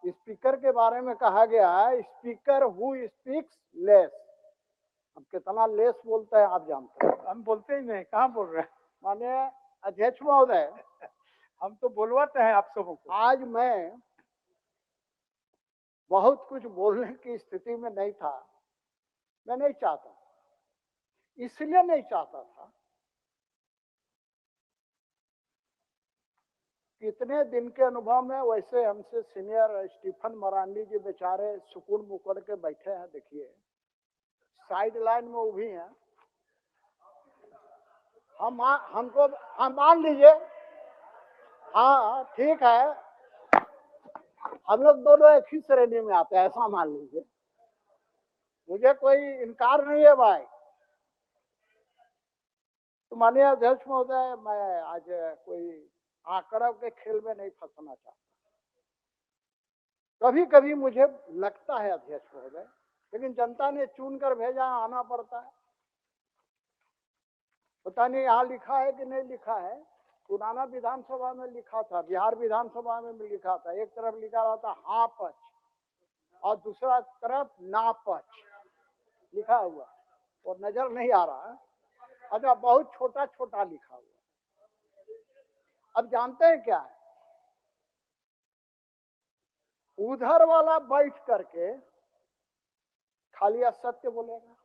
Speaker के बारे में कहा गया है, स्पीकर हु स्पीक्स लेस। अब कितना लेस बोलता है आप जानते हैं? हम बोलते ही नहीं, कहाँ बोल रहे हैं? माने अध्यक्ष महोदय, हम तो बोलवाते हैं आप सबों को। आज मैं बहुत कुछ बोलने की स्थिति में नहीं था। मैं नहीं चाहता, इसलिए नहीं चाहता था, कितने दिन के अनुभव में वैसे हमसे सीनियर स्टीफन मरांडी जी बेचारे सुकून मुकड़ के बैठे हैं, देखिए साइड लाइन में वो भी हैं। हमको हम मान लीजिए, हाँ ठीक है, हम लोग दोनों एक ही श्रेणी में आते हैं, ऐसा मान लीजिए, मुझे कोई इनकार नहीं है भाई। तो माननीय अध्यक्ष महोदय, मैं आज कोई आंकड़ों के खेल में नहीं फंसना चाहता। कभी कभी मुझे लगता है अध्यक्ष महोदय, लेकिन जनता ने चुन कर भेजा, आना पड़ता है। पता नहीं यहाँ लिखा है कि नहीं लिखा है, पुराना विधानसभा में लिखा था, बिहार विधानसभा में भी लिखा था, एक तरफ लिखा रहा था हाँ पक्ष और दूसरा तरफ ना पक्ष लिखा हुआ, और नजर नहीं आ रहा है। अच्छा, बहुत छोटा छोटा लिखा हुआ। अब जानते हैं क्या है, उधर वाला बैठ करके खाली असत्य बोलेगा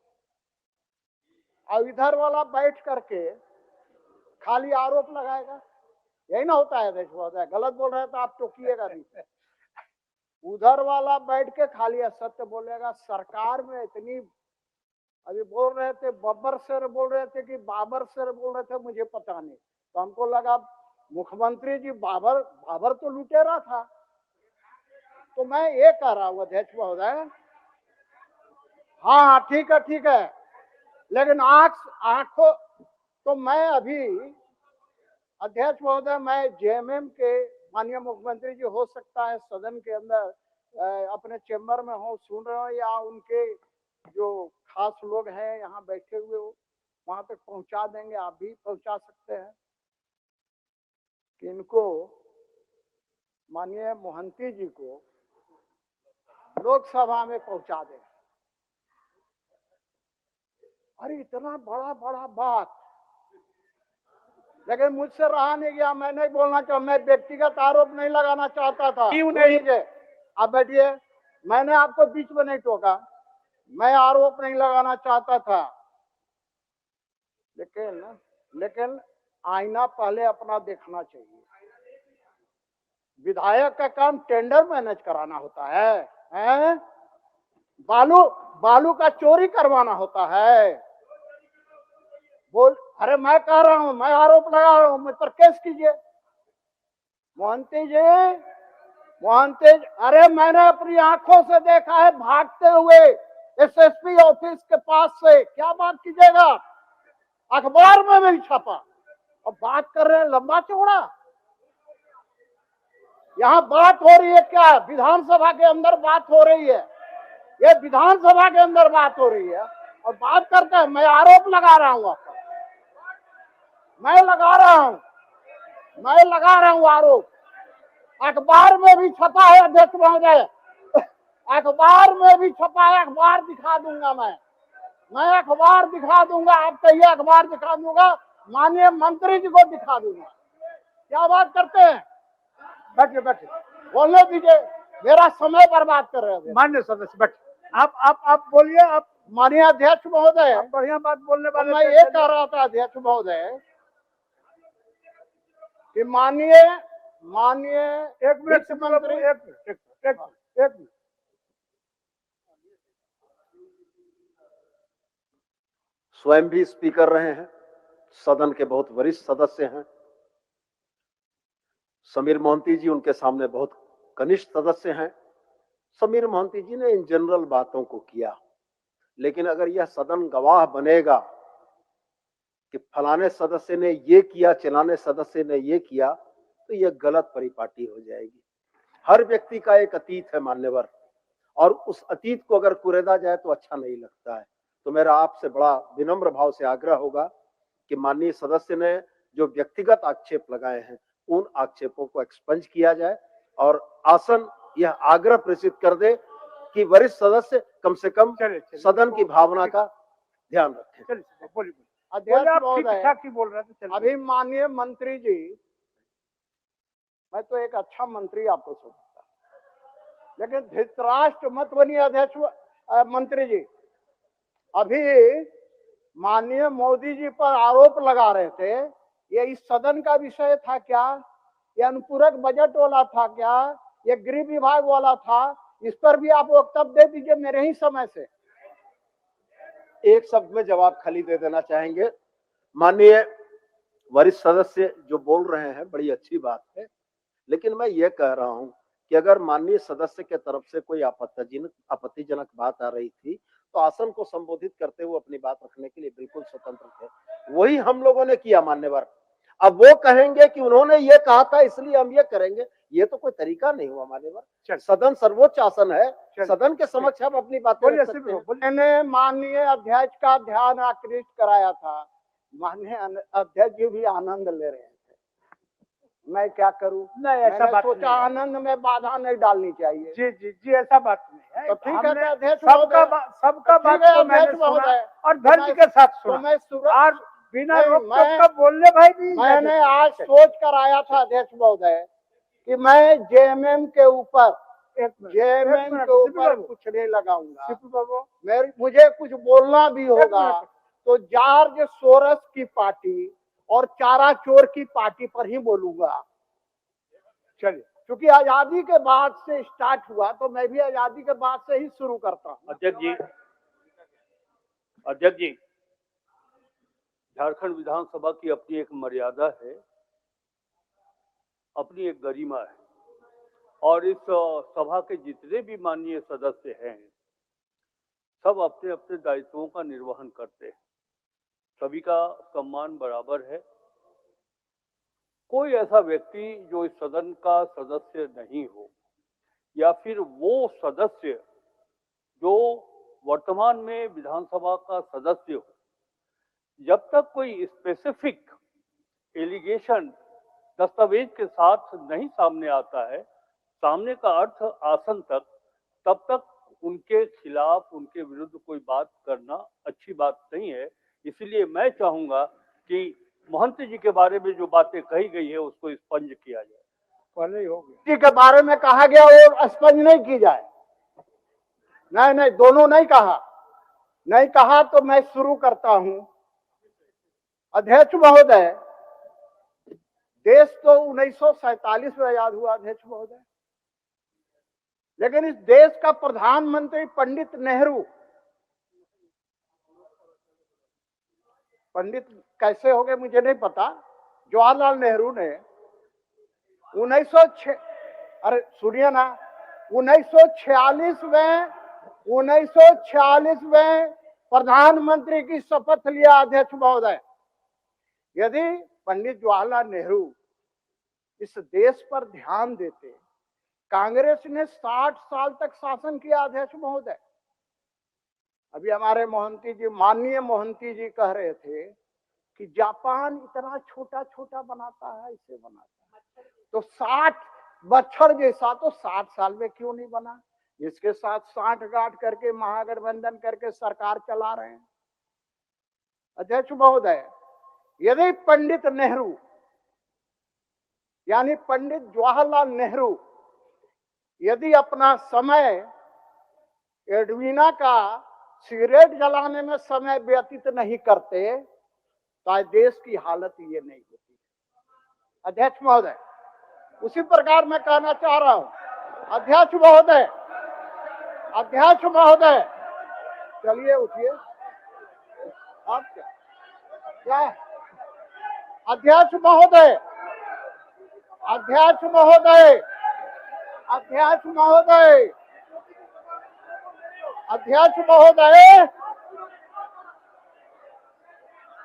और इधर वाला बैठ करके खाली आरोप लगाएगा। यही ना होता है अध्यक्ष महोदय? गलत बोल रहे हैं तो आप टोकिएगा नहीं। उधर वाला बैठ के खाली असत्य बोलेगा। सरकार में इतनी, अभी बोल रहे थे बब्बर सर बोल रहे थे कि बाबर सर बोल रहे थे, मुझे पता नहीं, तो हमको लगा मुख्यमंत्री जी बाबर तो लुटेरा था। तो मैं ये कह रहा हूँ अध्यक्ष महोदय, हाँ ठीक है, लेकिन आंखों तो मैं अभी अध्यक्ष महोदय, मैं जेएमएम के माननीय मुख्यमंत्री जी हो सकता है सदन के अंदर अपने चेम्बर में हो, सुन रहे हो, या उनके जो खास लोग हैं यहाँ बैठे हुए हो, वहां तक पहुंचा देंगे, आप भी पहुंचा सकते हैं कि इनको, माननीय मोहंती जी को लोकसभा में पहुंचा दें। अरे इतना बड़ा बड़ा बात, लेकिन मुझसे रहा नहीं गया, मैं नहीं बोलना चाहता, मैं व्यक्तिगत आरोप नहीं लगाना चाहता था। क्यों नहीं? आप बैठिए, मैंने आपको बीच में नहीं टोका, मैं आरोप नहीं लगाना चाहता था, लेकिन आईना पहले अपना देखना चाहिए। विधायक का काम टेंडर मैनेज कराना होता है? बालू का चोरी करवाना होता है? बोल, अरे मैं कह रहा हूं, मैं आरोप लगा रहा हूं, मुझ पर केस कीजिए। मोहंती जी, अरे मैंने अपनी आंखों से देखा है भागते हुए एसएसपी ऑफिस के पास से, क्या बात कीजिएगा, अखबार में भी छपा, और बात कर रहे हैं लंबा चौड़ा। यहाँ बात हो रही है क्या? विधानसभा के अंदर बात हो रही है, ये विधानसभा के अंदर बात हो रही है, और बात करते हैं मैं आरोप लगा रहा हूँ, मैं लगा रहा हूँ आरोप। अखबार में भी छपा है अध्यक्ष महोदय, अखबार में भी छपा है, अखबार दिखा दूंगा मैं अखबार दिखा दूंगा, आप कहिए अखबार दिखा दूंगा, माननीय मंत्री जी को दिखा दूंगा। क्या बात करते हैं? बैठिए, बोलने दीजिए, मेरा समय बर्बाद कर रहे हैं। मान्य सदस्य बैठ, आप बोलिए। आप माननीय अध्यक्ष महोदय, बढ़िया बात बोलने वाले। मैं ये कह रहा था अध्यक्ष महोदय कि माननीय एक मिनट मंत्री, एक मिनट, स्वयं भी स्पीकर रहे हैं, सदन के बहुत वरिष्ठ सदस्य हैं। समीर मोहंती जी उनके सामने बहुत कनिष्ठ सदस्य हैं। समीर मोहंती जी ने इन जनरल बातों को किया, लेकिन अगर यह सदन गवाह बनेगा कि फलाने सदस्य ने ये किया, चलाने सदस्य ने ये किया, तो यह गलत परिपाटी हो जाएगी। हर व्यक्ति का एक अतीत है मान्यवर, और उस अतीत को अगर कुरेदा जाए तो अच्छा नहीं लगता है। तो मेरा आपसे बड़ा विनम्र भाव से आग्रह होगा कि माननीय सदस्य ने जो व्यक्तिगत आक्षेप लगाए हैं, उन आक्षेपों को एक्सपंज किया जाए और आसन यह आग्रह प्रेषित कर दे कि वरिष्ठ सदस्य कम से कम चलिए, चलिए। सदन की भावना का ध्यान रखें। चलिए, बोलिए, बोलिए। अध्यक्ष आप महोदय, ठीक-ठाक ही बोल रहे थे, चलिए। अभी माननीय मंत्री जी, मैं तो एक अच्छा मंत्री आपको सोचता, लेकिन धृतराष्ट्र मत बनिए अध्यक्ष मंत्री जी। अभी माननीय मोदी जी पर आरोप लगा रहे थे, ये इस सदन का विषय था क्या, ये अनुपूरक बजट वाला था क्या, ये गृह विभाग वाला था, इस पर भी आप वक्तव्य दे दीजिए मेरे ही समय से। एक शब्द में जवाब खाली दे देना चाहेंगे। माननीय वरिष्ठ सदस्य जो बोल रहे हैं बड़ी अच्छी बात है, लेकिन मैं ये कह रहा हूं कि अगर माननीय सदस्य के तरफ से कोई आपत्तिजनक बात आ रही थी तो आसन को संबोधित करते हुए अपनी बात रखने के लिए बिल्कुल स्वतंत्र थे। वही हम लोगों ने किया मान्यवर। अब वो कहेंगे कि उन्होंने ये कहा था इसलिए हम ये करेंगे, ये तो कोई तरीका नहीं हुआ मान्यवर। सदन सर्वोच्च आसन है, सदन के समक्ष हम अपनी बातें रख सकते हैं। मैंने माननीय अध्यक्ष का ध्यान आकृष्ट कराया था, माननीय अध्यक्ष जी भी आनंद ले रहे थे, मैं क्या करूं? नहीं, ऐसा बात सोचा आनंद में बाधा नहीं डालनी चाहिए। जी जी जी, ऐसा बात नहीं है। तो ठीक है अध्यक्ष, सबका बात को मैंने सुना और धैर्य के साथ सुना और बिना रोक-टोक बोलने भाई भी। मैंने आज सोच कर आया था अध्यक्ष महोदय कि मैं जेएमएम के ऊपर कुछ नहीं लगाऊंगा, मुझे कुछ बोलना भी होगा तो जॉर्ज सोरस की पार्टी और चारा चोर की पार्टी पर ही बोलूंगा। चलिए, क्योंकि आजादी के बाद से स्टार्ट हुआ तो मैं भी आजादी के बाद से ही शुरू करता हूँ। अध्यक्ष जी, झारखंड विधानसभा की अपनी एक मर्यादा है, अपनी एक गरिमा है और इस सभा के जितने भी माननीय सदस्य हैं सब अपने अपने दायित्वों का निर्वहन करते हैं, सभी का सम्मान बराबर है। कोई ऐसा व्यक्ति जो इस सदन का सदस्य नहीं हो या फिर वो सदस्य जो वर्तमान में विधानसभा का सदस्य हो, जब तक कोई स्पेसिफिक एलिगेशन दस्तावेज के साथ नहीं सामने आता है, सामने का अर्थ आसन तक, तब तक उनके खिलाफ उनके विरुद्ध कोई बात करना अच्छी बात नहीं है। इसलिए मैं चाहूंगा कि महंत जी के बारे में जो बातें कही गई है उसको स्पंज किया जाए। पहले ही हो गया जी के बारे में कहा गया वो स्पंज नहीं की जाए। नहीं, दोनों नहीं कहा तो मैं शुरू करता हूं। अध्यक्ष महोदय, देश तो 1947 में आजाद हुआ अध्यक्ष महोदय, लेकिन इस देश का प्रधानमंत्री पंडित नेहरू, पंडित कैसे हो गए मुझे नहीं पता, जवाहरलाल नेहरू ने 1946 में प्रधानमंत्री की शपथ लिया अध्यक्ष महोदय। यदि पंडित जवाहरलाल नेहरू इस देश पर ध्यान देते, कांग्रेस ने 60 साल तक शासन किया अध्यक्ष महोदय। अभी हमारे मोहंती जी, माननीय मोहंती जी कह रहे थे कि जापान इतना छोटा छोटा बनाता है, इसे बनाता है, तो 60 बच्छर जैसा तो 60 साल में क्यों नहीं बना? जिसके साथ 60 गांठ करके महागठबंधन करके सरकार चला रहे हैं। अध्यक्ष महोदय, यदि पंडित नेहरू यानी पंडित जवाहरलाल नेहरू यदि अपना समय एडवीना का सिगरेट जलाने में समय व्यतीत नहीं करते तो आज देश की हालत ये नहीं होती। अध्यक्ष महोदय, उसी प्रकार मैं कहना चाह रहा हूं। अध्यक्ष महोदय, चलिए उठिए। आप क्या है? अध्यक्ष महोदय,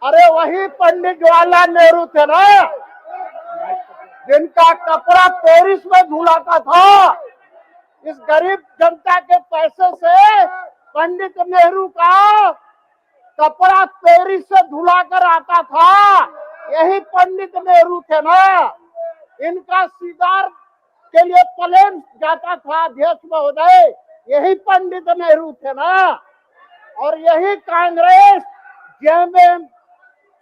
अरे वही पंडित जवाहरलाल नेहरू थे ना जिनका कपड़ा पेरिस में धुलाता था। इस गरीब जनता के पैसे से पंडित नेहरू का कपड़ा पेरिस से धुलाकर आता था। यही पंडित नेहरू थे ना। इनका सिगार उसके लिए प्लेन जाता था अध्यक्ष महोदय, यही पंडित नेहरू थे ना, और यही कांग्रेस जेएमएम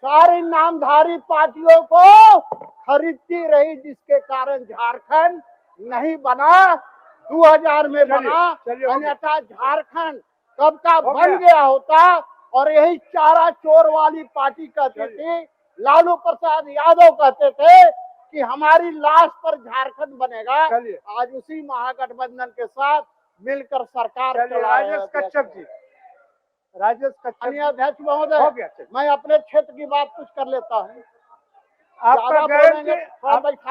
सारी नामधारी पार्टियों को खरीदती रही, जिसके कारण झारखंड नहीं बना, 2000 में बना। अन्यथा झारखंड कब का बन गया होता। और यही चारा चोर वाली पार्टी कहती थी, लालू प्रसाद यादव कहते थे कि हमारी लाश पर झारखंड बनेगा। आज उसी महागठबंधन के साथ मिलकर सरकार चला रहे हैं। राजेश कश्यप जी, राजेश कश्यप अध्यक्ष महोदय, मैं अपने क्षेत्र की बात कुछ कर लेता हूँ। आपका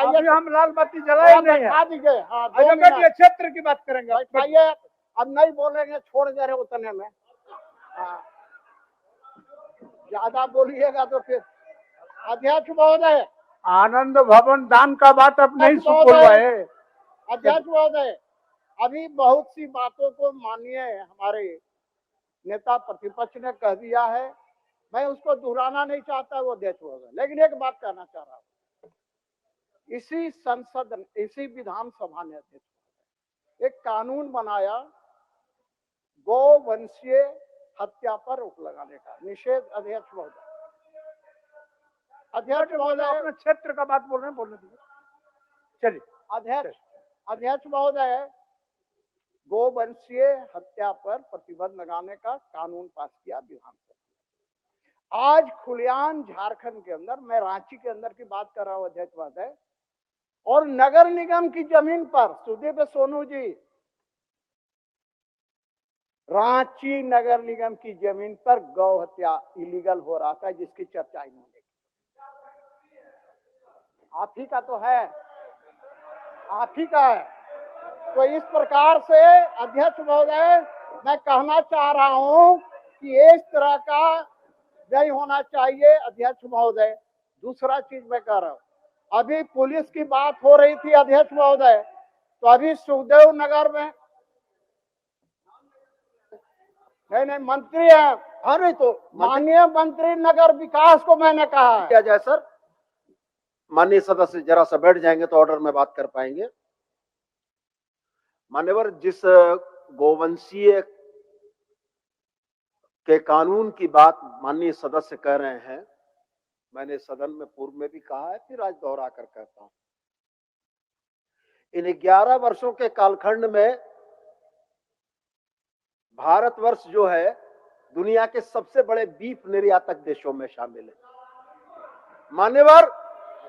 अभी हम लाल बत्ती जलाए नहीं है, दीजिए। हाँ, क्षेत्र की बात करेंगे। बैठाइए, अब नहीं बोलेंगे, छोड़ दे रहे उतने में। हाँ, ज्यादा बोलिएगा तो फिर। अध्यक्ष महोदय, आनंद भवन दान का बात अब नहीं सुनवाए। अध्यक्ष महोदय, अभी बहुत सी बातों को माननीय हमारे नेता प्रतिपक्ष ने कह दिया है, मैं उसको दोहराना नहीं चाहता वो अध्यक्ष महोदय, लेकिन एक बात कहना चाह रहा हूँ। इसी संसद, इसी विधानसभा ने अध्यक्ष एक कानून बनाया गोवंशीय हत्या पर रोक लगाने का, निषेध। अध्यक्ष महोदय, अपने क्षेत्र का बात बोल रहे हैं, बोलने दीजिए। चलिए। अध्यक्ष महोदय, गोवंशीय हत्या पर प्रतिबंध लगाने का कानून पास किया विधानसभा। आज खुलेआम झारखंड के अंदर, मैं रांची के अंदर की बात कर रहा हूं अध्यक्ष महोदय, और नगर निगम की जमीन पर, सुदीप सोनू जी, रांची नगर निगम की जमीन पर गौ हत्या इलीगल हो रहा था, जिसकी चर्चा इन्होंने की। आप ही का तो है, आप ही का है। तो इस प्रकार से अध्यक्ष महोदय, मैं कहना चाह रहा हूं कि इस तरह का नहीं होना चाहिए। अध्यक्ष महोदय, दूसरा चीज मैं कह रहा हूं, अभी पुलिस की बात हो रही थी अध्यक्ष महोदय, तो अभी सुखदेव नगर में नहीं मंत्री है। अरे तो माननीय मंत्री नगर विकास को मैंने कहा क्या जाए सर, माननीय सदस्य जरा सा बैठ जाएंगे तो ऑर्डर में बात कर पाएंगे। मान्यवर, जिस गोवंशीय के कानून की बात माननीय सदस्य कह रहे हैं, मैंने सदन में पूर्व में भी कहा है, फिर आज दोहरा कर कहता हूं। इन 11 वर्षों के कालखंड में भारतवर्ष जो है दुनिया के सबसे बड़े बीफ निर्यातक देशों में शामिल है। मान्यवर,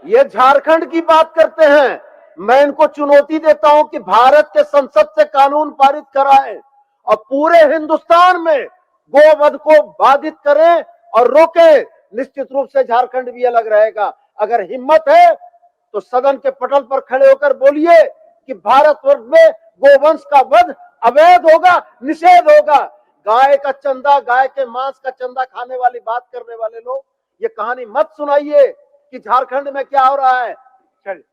ये झारखंड की बात करते हैं, मैं इनको चुनौती देता हूं कि भारत के संसद से कानून पारित कराएं और पूरे हिंदुस्तान में गोवध को बाधित करें और रोकें। निश्चित रूप से झारखंड भी अलग रहेगा। अगर हिम्मत है तो सदन के पटल पर खड़े होकर बोलिए कि भारतवर्ष में गोवंश का वध अवैध होगा, निषेध होगा। गाय का चंदा, गाय के मांस का चंदा खाने वाली बात करने वाले लोग, ये कहानी मत सुनाइए कि झारखंड में क्या हो रहा है। चलिए,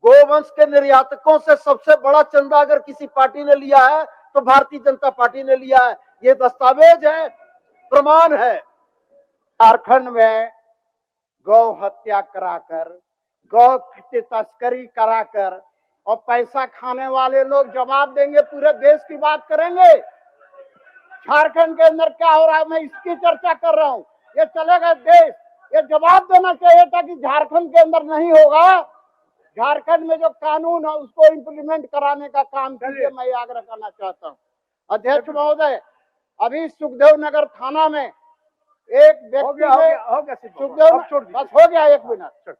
गोवंश के निर्यातकों से सबसे बड़ा चंदा अगर किसी पार्टी ने लिया है तो भारतीय जनता पार्टी ने लिया है। ये दस्तावेज है, प्रमाण है। झारखंड में गौ हत्या कराकर, गौ की तस्करी कराकर और पैसा खाने वाले लोग जवाब देंगे, पूरे देश की बात करेंगे। झारखंड के अंदर क्या हो रहा है, मैं इसकी चर्चा कर रहा हूं। ये चलेगा देश, ये जवाब देना चाहिए था कि झारखंड के अंदर नहीं होगा। झारखंड में जो कानून है उसको इम्प्लीमेंट कराने का काम कीजिए, मैं आग्रह करना चाहता हूं। अध्यक्ष महोदय, अभी सुखदेव नगर थाना में एक व्यक्ति बस हो गया, 1 मिनट,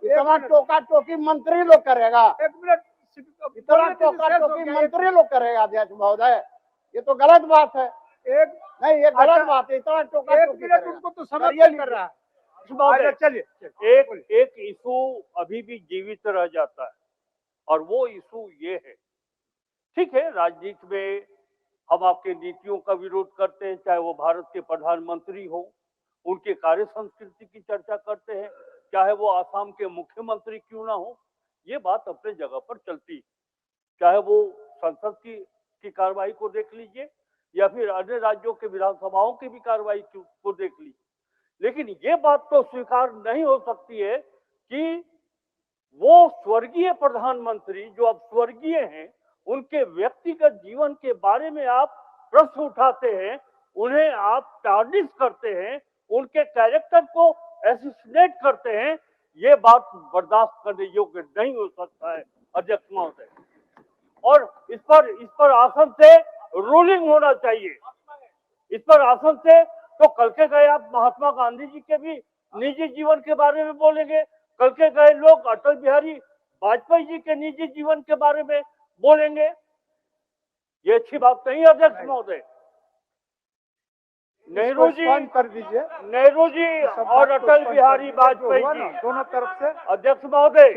इतना टोका टोकी मंत्री लोग करेगा, 1 मिनट, इतना टोका टोकी मंत्री लोग करेगा। अध्यक्ष महोदय, ये तो गलत बात है। नहीं, ये गलत बात है, इतना टोका टोकी उनको तो समझ कर रहा है। चलिए, एक इशू अभी भी जीवित रह जाता है और वो इशू ये है, ठीक है, राजनीति में हम आपके नीतियों का विरोध करते हैं, चाहे वो भारत के प्रधानमंत्री हो, उनके कार्य संस्कृति की चर्चा करते हैं, चाहे वो आसाम के मुख्यमंत्री क्यों ना हो, ये बात अपने जगह पर चलती है। चाहे वो संसद की कार्रवाई को देख लीजिए या फिर अन्य राज्यों के विधानसभाओं की भी कार्रवाई को देख लीजिए, लेकिन ये बात तो स्वीकार नहीं हो सकती है कि वो स्वर्गीय प्रधानमंत्री जो अब स्वर्गीय हैं, उनके व्यक्तिगत जीवन के बारे में आप प्रश्न उठाते हैं, उन्हें आप टार्निश करते हैं, उनके कैरेक्टर को एसोसिएट करते हैं, ये बात बर्दाश्त करने योग्य नहीं हो सकता है अध्यक्ष महोदय। और इस पर आसन से रूलिंग होना चाहिए। इस पर आसन से तो कल के गए आप महात्मा गांधी जी के भी निजी जीवन के बारे में बोलेंगे, कल के गए लोग अटल बिहारी वाजपेयी जी के निजी जीवन के बारे में बोलेंगे। ये अच्छी बात नहीं है अध्यक्ष महोदय। नेहरू जी कर दीजिए, नेहरू जी और अटल बिहारी वाजपेयी जी दोनों तरफ से। अध्यक्ष महोदय,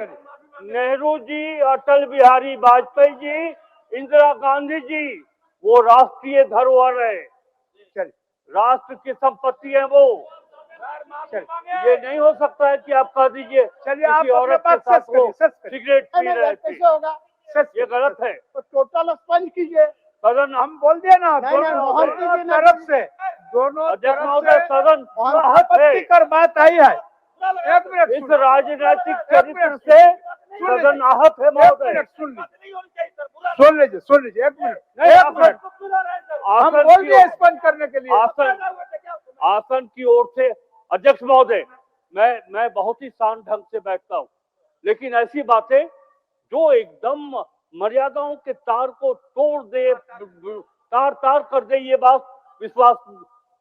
नेहरू जी, अटल बिहारी वाजपेयी जी, इंदिरा गांधी जी, वो राष्ट्रीय धरोहर है, राष्ट्र की संपत्ति है वो। ये नहीं हो सकता है कि आप कह दीजिए चलिए आप किसी औरत के साथ वो सिगरेट पी रहे थे, कैसे होगा? ये गलत है। तो टोटल स्पंज कीजिए। सदन हम बोल दिए ना, नहीं, मोहन जी दोनों ने- तरफ से, दोनों अध्यक्ष तरफ महोदय, से सदन आहत है। आपत्तिकर बात आई है। एक मिनट इस सुनिए। राजनीतिक एक चरित्र मिनट से सुन सदन लीजिए। आहत है एक महोदय। मिनट सुन लीजिए, सुन लीजिए, एक मिनट, नहीं, एक आसन मिनट। हम आसन बोल की दिए ओर- स्पंज करने के लिए। आसन की ओर से अध्यक्ष महोदय, मैं बहुत ही शांत ढंग से बैठता हूँ, लेकिन ऐसी बातें जो एकदम मर्यादाओं के तार को तोड़ दे, तार कर दे, ये बात विश्वास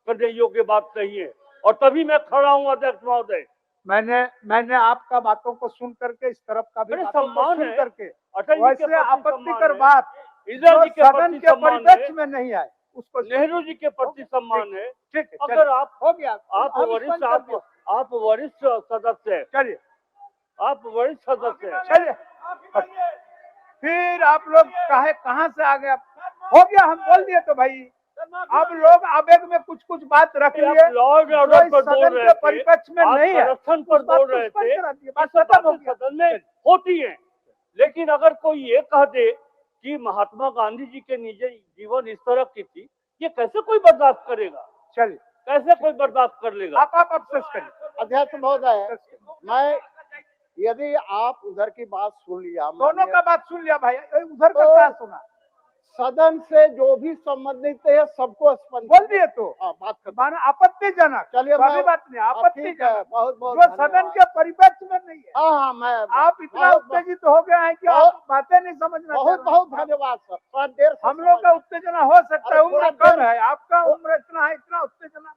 करने योग्य बात नहीं है। और तभी मैं खड़ा हूँ अध्यक्ष महोदय। मैंने आपका बातों को सुन करके, इस तरफ का भी मेरे बातों को सम्मान सुन है। करके, अटल जी के वैसे प्रति आपत्तिकर सम्मान है, बात इंदिरा जो जी के सदन प्रति के सम्मान परिप्रेक्ष्य है, में नहीं आए उसको नेहरू जी के प्रति सम्मान है। ठीक है, अगर चलिए, आप हो गया, आप हम वरिष्ठ स्पंज कर दिए। आप वरिष्ठ सदस्य हैं, चलिए आप वरिष्ठ सदस्य हैं। चलिए, फिर आप लोग कहाँ से आ गए? हो गया, हम बोल दिए तो भाई। अब लोग आवेग में कुछ बात रख लिए, आप लॉ एंड ऑर्डर पर बोल रहे थे, परिप्रेक्ष्य में आप नहीं है, संरक्षण पर उस बात बोल को रहे स्पष्ट थे, करा दिए, ये बात सब खत्म हो बातें गया। सदन में होती हैं। लेकिन अगर कोई ये कह दे कि महात्मा गांधी जी के निजी जीवन इस तरह की थी, ये कैसे कोई बर्दाश्त करेगा? चलिए, कैसे कोई बर्दाश्त कर लेगा? आप अफसोस करिए। अध्यक्ष महोदय, मैं यदि आप उधर की बात सुन लिया, दोनों का बात सुन लिया भाई, उधर का तो क्या सुना? सदन से जो भी संबंधित है सबको स्पंज बोल दिए तो बात कर। माना आपत्तिजनक। चलिए, कोई मैं- बात नहीं, आपत्तिजनक बहुत बहुत जो सदन के परिप्रेक्ष्य में नहीं है। हाँ, मैं आप इतना बहुत- उत्तेजित हो गए हैं कि आप बातें नहीं समझना। बहुत बहुत धन्यवाद सर, थोड़ा देर से हम लोग का उत्तेजना हो सकता है, अरे थोड़ा उम्र कम देर- है, आपका उम्र इतना है, इतना उत्तेजना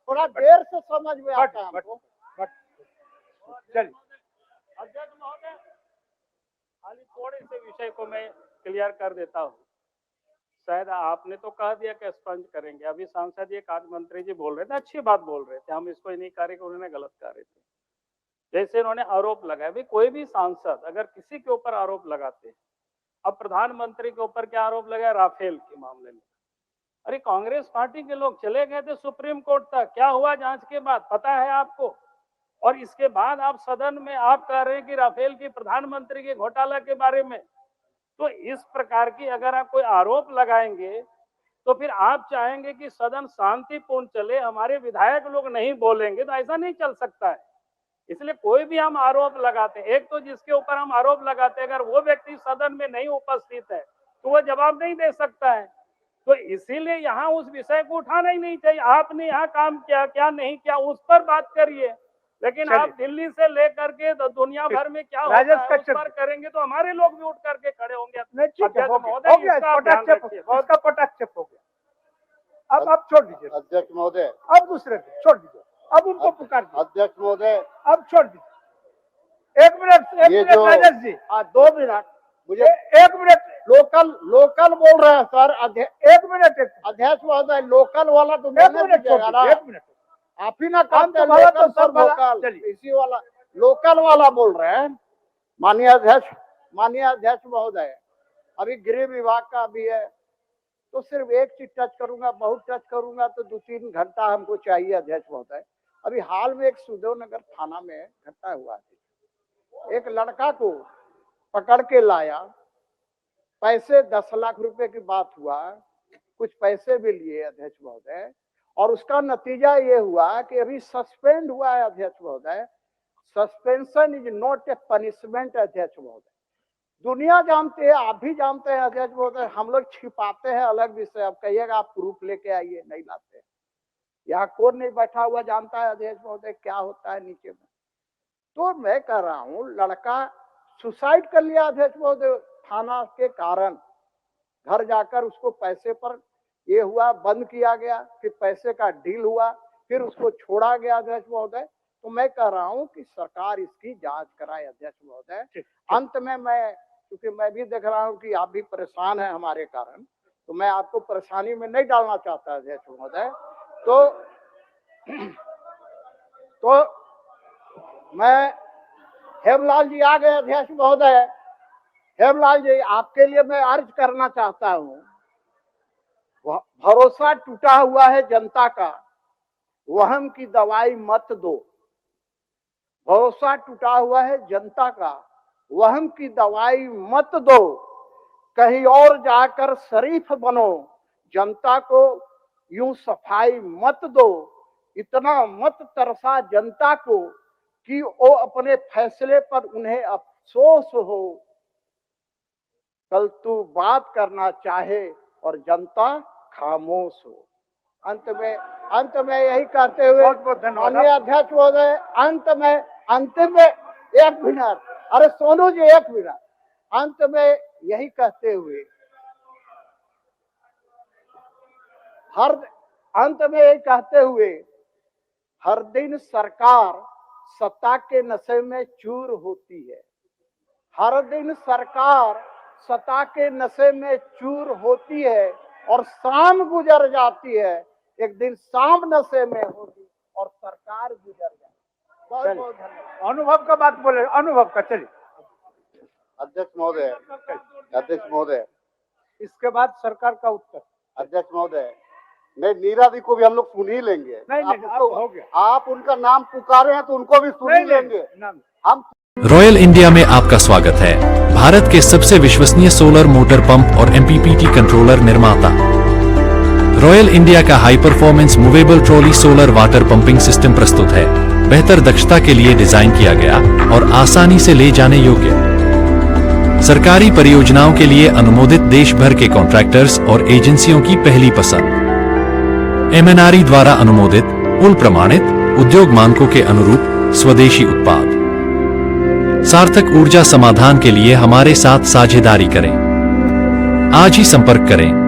थोड़ा देर से समझ में आता है हमको। चलिए, अध्यक्ष महोदय, खाली थोड़े से विषय को मैं क्लियर कर देता हूँ। शायद आपने तो कह दिया कि स्पंज करेंगे, अभी सांसद ये कार्य मंत्री जी बोल रहे थे, अच्छी बात बोल रहे थे, हम इसको नहीं कह रहे कि उन्होंने गलत कह रहे थे। जैसे उन्होंने आरोप लगाया, भाई कोई भी सांसद अगर किसी के ऊपर आरोप लगाते हैं, अब प्रधानमंत्री के ऊपर क्या आरोप लगाया? राफेल के मामले में। अरे कांग्रेस पार्टी के लोग चले गए थे सुप्रीम कोर्ट तक, क्या हुआ जांच के बाद पता है आपको? और इसके बाद आप सदन में आप कह रहे हैं कि राफेल की प्रधानमंत्री के घोटाला के बारे में। तो इस प्रकार की अगर आप कोई आरोप लगाएंगे तो फिर आप चाहेंगे कि सदन शांतिपूर्ण चले, हमारे विधायक लोग नहीं बोलेंगे, तो ऐसा नहीं चल सकता है। इसलिए कोई भी हम आरोप लगाते हैं, एक तो जिसके ऊपर हम आरोप लगाते हैं अगर वो व्यक्ति सदन में नहीं उपस्थित है तो वो जवाब नहीं दे सकता है। तो इसीलिए यहाँ उस विषय को उठाना ही नहीं चाहिए। आपने यहाँ काम किया क्या नहीं किया उस पर बात करिए, लेकिन आप दिल्ली से लेकर के तो दुनिया भर में क्या होता है उस पर करेंगे तो हमारे लोग भी उठ करके खड़े होंगे। अध्यक्ष हो गया। अब आप छोड़ दीजिए अध्यक्ष महोदय, अब दूसरे को छोड़ दीजिए, अब उनको पुकार दीजिए। अध्यक्ष महोदय, अब छोड़ दीजिए। एक मिनट राजेश जी, 2 मिनट मुझे। एक मिनट, लोकल बोल रहे हैं सर। एक मिनट, अध्यक्ष महोदय, लोकल वाला तो एक मिनट छोड़ दीजिए, एक मिनट। आप ही ना कहते हैं तुम्हारा तो लोकल सब सर वाला- लोकल, चलिए। इसी वाला लोकल वाला बोल रहे हैं। माननीय अध्यक्ष महोदय, अभी गृह विभाग का भी है, तो सिर्फ एक चीज टच करूंगा, बहुत टच करूंगा तो 2-3 घंटा हमको चाहिए अध्यक्ष महोदय। अभी हाल में एक सुदेव नगर थाना में घटना हुआ थी, एक लड़का को पकड़ के लाया, पैसे 10 लाख रुपए की बात हुआ, कुछ पैसे भी लिए अध्यक्ष महोदय, और उसका नतीजा ये हुआ कि अभी सस्पेंड हुआ है अध्यक्ष महोदय। Suspension is not a punishment अध्यक्ष महोदय। दुनिया जानते हैं, आप भी जानते हैं अध्यक्ष महोदय, हम लोग छिपाते हैं अलग विषय। अब कहिएगा आप प्रूफ लेके आइए, नहीं लाते। यहाँ कौन नहीं बैठा हुआ जानता है अध्यक्ष महोदय क्या होता है नीचे में। तो मैं कह रहा हूँ लड़का सुसाइड कर लिया अध्यक्ष महोदय थाना के कारण। घर जाकर उसको पैसे पर ये हुआ, बंद किया गया, फिर पैसे का डील हुआ, फिर उसको छोड़ा गया अध्यक्ष महोदय। तो मैं कह रहा हूँ कि सरकार इसकी जांच कराए अध्यक्ष महोदय। अंत में मैं, क्योंकि मैं भी देख रहा हूँ कि आप भी परेशान हैं हमारे कारण, तो मैं आपको परेशानी में नहीं डालना चाहता अध्यक्ष महोदय। तो मैं, हेमलाल जी आ गए अध्यक्ष महोदय। हेमलाल जी, आपके लिए मैं अर्ज करना चाहता हूँ, भरोसा टूटा हुआ है जनता का, वहम की दवाई मत दो। भरोसा टूटा हुआ है जनता का, वहम की दवाई मत दो। कहीं और जाकर शरीफ बनो, जनता को यूं सफाई मत दो। इतना मत तरसा जनता को कि वो अपने फैसले पर उन्हें अफसोस हो। कल तू बात करना चाहे और जनता खामोश हो। अंत में यही कहते हुए माननीय अध्यक्ष महोदय, अंत में एक मिनट, अरे सोनू जी एक मिनट, अंत में यही कहते हुए हर दिन सरकार सत्ता के नशे में चूर होती है। हर दिन सरकार सत्ता के नशे में चूर होती है और शाम गुजर जाती है। एक दिन शाम नशे में होगी और सरकार गुजर जाती। बहुत बहुत धन्यवाद। अनुभव का बात बोले, अनुभव का। चलिए अध्यक्ष महोदय, इसके बाद सरकार का उत्तर। अध्यक्ष महोदय, नहीं, नीरा दी को भी हम लोग सुन ही लेंगे। नहीं, हो गया। आप उनका नाम पुकारे हैं तो उनको भी सुन ही लेंगे। हम रॉयल इंडिया में आपका स्वागत है। भारत के सबसे विश्वसनीय सोलर मोटर पंप और एमपीपीटी कंट्रोलर निर्माता रॉयल इंडिया का high performance movable trolley solar water pumping system प्रस्तुत है। बेहतर दक्षता के लिए डिजाइन किया गया और आसानी से ले जाने योग्य। सरकारी परियोजनाओं के लिए अनुमोदित देश भर के कॉन्ट्रैक्टर्स और एजेंसियों की पहली पसंद। MNRE द्वारा अनुमोदित, उल प्रमाणित, उद्योग मानकों के अनुरूप स्वदेशी उत्पाद। सार्थक ऊर्जा समाधान के लिए हमारे साथ साझेदारी करें। आज ही संपर्क करें।